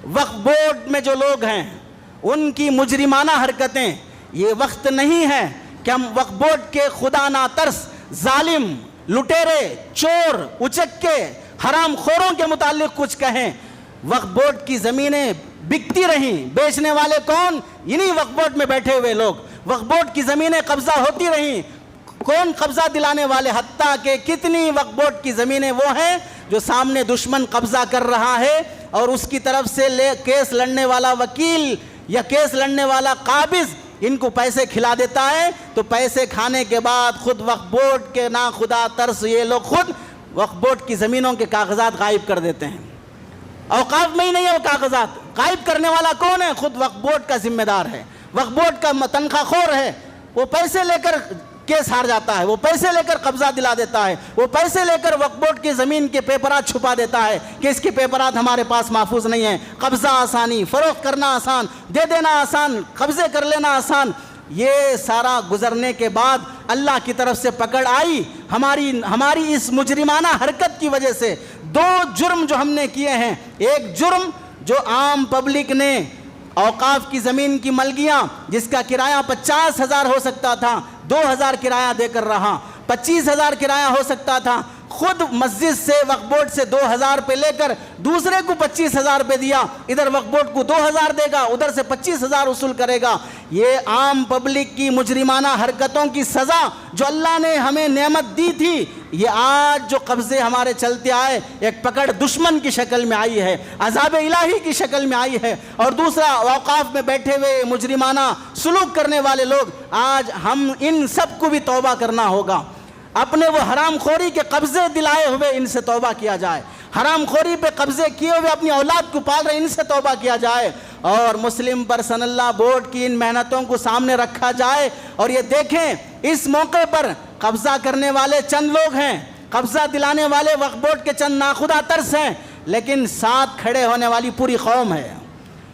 وقف بورڈ میں جو لوگ ہیں ان کی مجرمانہ حرکتیں، یہ وقت نہیں ہے کہ ہم وقف بورڈ کے خدا ناترس، ظالم، لٹیرے، چور، اچکے، حرام خوروں کے متعلق کچھ کہیں۔ وقف بورڈ کی زمینیں بکتی رہیں، بیچنے والے کون؟ انہی وقف بورڈ میں بیٹھے ہوئے لوگ۔ وقف بورڈ کی زمینیں قبضہ ہوتی رہیں، کون قبضہ دلانے والے؟ حتیٰ کہ کتنی وقف بورڈ کی زمینیں وہ ہیں جو سامنے دشمن قبضہ کر رہا ہے اور اس کی طرف سے کیس لڑنے والا وکیل یا کیس لڑنے والا قابض ان کو پیسے کھلا دیتا ہے، تو پیسے کھانے کے بعد خود وقف بورڈ کے ناخدا ترس یہ لوگ خود وقف بورڈ کی زمینوں کے کاغذات غائب کر دیتے ہیں۔ اوقاف میں ہی نہیں ہے وہ کاغذات، غائب کرنے والا کون ہے؟ خود وقف بورڈ کا ذمہ دار ہے، وقف بورڈ کا تنخواہ خور ہے۔ وہ پیسے لے کر کیس ہار جاتا ہے، وہ پیسے لے کر قبضہ دلا دیتا ہے، وہ پیسے لے کر وقف بورڈ کی زمین کے پیپرات چھپا دیتا ہے کہ اس کے پیپرات ہمارے پاس محفوظ نہیں ہیں۔ قبضہ آسانی، فروخت کرنا آسان، دے دینا آسان، قبضے کر لینا آسان۔ یہ سارا گزرنے کے بعد اللہ کی طرف سے پکڑ آئی ہماری اس مجرمانہ حرکت کی وجہ سے۔ دو جرم جو ہم نے کیے ہیں، ایک جرم جو عام پبلک نے اوقاف کی زمین کی ملکیاں جس کا کرایہ 50,000 ہو سکتا تھا، 2,000 کرایہ دے کر رہا، 25,000 کرایہ ہو سکتا تھا، خود مسجد سے وقف بورڈ سے 2,000 پہ لے کر دوسرے کو 25,000 پہ دیا، ادھر وقف بورڈ کو 2,000 دے گا، ادھر سے 25,000 وصول کرے گا۔ یہ عام پبلک کی مجرمانہ حرکتوں کی سزا جو اللہ نے ہمیں نعمت دی تھی، یہ آج جو قبضے ہمارے چلتے آئے، ایک پکڑ دشمن کی شکل میں آئی ہے، عذاب الہی کی شکل میں آئی ہے۔ اور دوسرا، اوقاف میں بیٹھے ہوئے مجرمانہ سلوک کرنے والے لوگ، آج ہم ان سب کو بھی توبہ کرنا ہوگا۔ اپنے وہ حرام خوری کے قبضے دلائے ہوئے ان سے توبہ کیا جائے، حرام خوری پہ قبضے کیے ہوئے اپنی اولاد کو پال رہے ان سے توبہ کیا جائے، اور مسلم پرسنل لا بورڈ کی ان محنتوں کو سامنے رکھا جائے۔ اور یہ دیکھیں، اس موقع پر قبضہ کرنے والے چند لوگ ہیں، قبضہ دلانے والے وقف بورڈ کے چند ناخدا ترس ہیں، لیکن ساتھ کھڑے ہونے والی پوری قوم ہے۔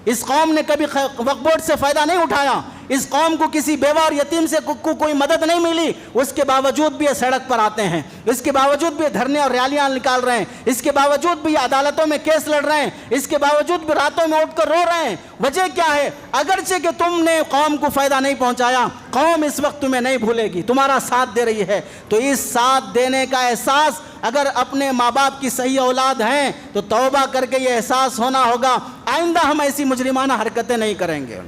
اس قوم نے کبھی وقف بورڈ سے فائدہ نہیں اٹھایا، اس قوم کو کسی بیوہ اور یتیم سے کوئی مدد نہیں ملی، اس کے باوجود بھی یہ سڑک پر آتے ہیں، اس کے باوجود بھی دھرنے اور ریلیاں نکال رہے ہیں، اس کے باوجود بھی عدالتوں میں کیس لڑ رہے ہیں، اس کے باوجود بھی راتوں میں اٹھ کر رو رہے ہیں۔ وجہ کیا ہے؟ اگرچہ کہ تم نے قوم کو فائدہ نہیں پہنچایا، قوم اس وقت تمہیں نہیں بھولے گی، تمہارا ساتھ دے رہی ہے۔ تو اس ساتھ دینے کا احساس اگر اپنے ماں باپ کی صحیح اولاد ہیں تو توبہ کر کے یہ احساس ہونا ہوگا، آئندہ ہم ایسی مجرمانہ حرکتیں نہیں کریں گے۔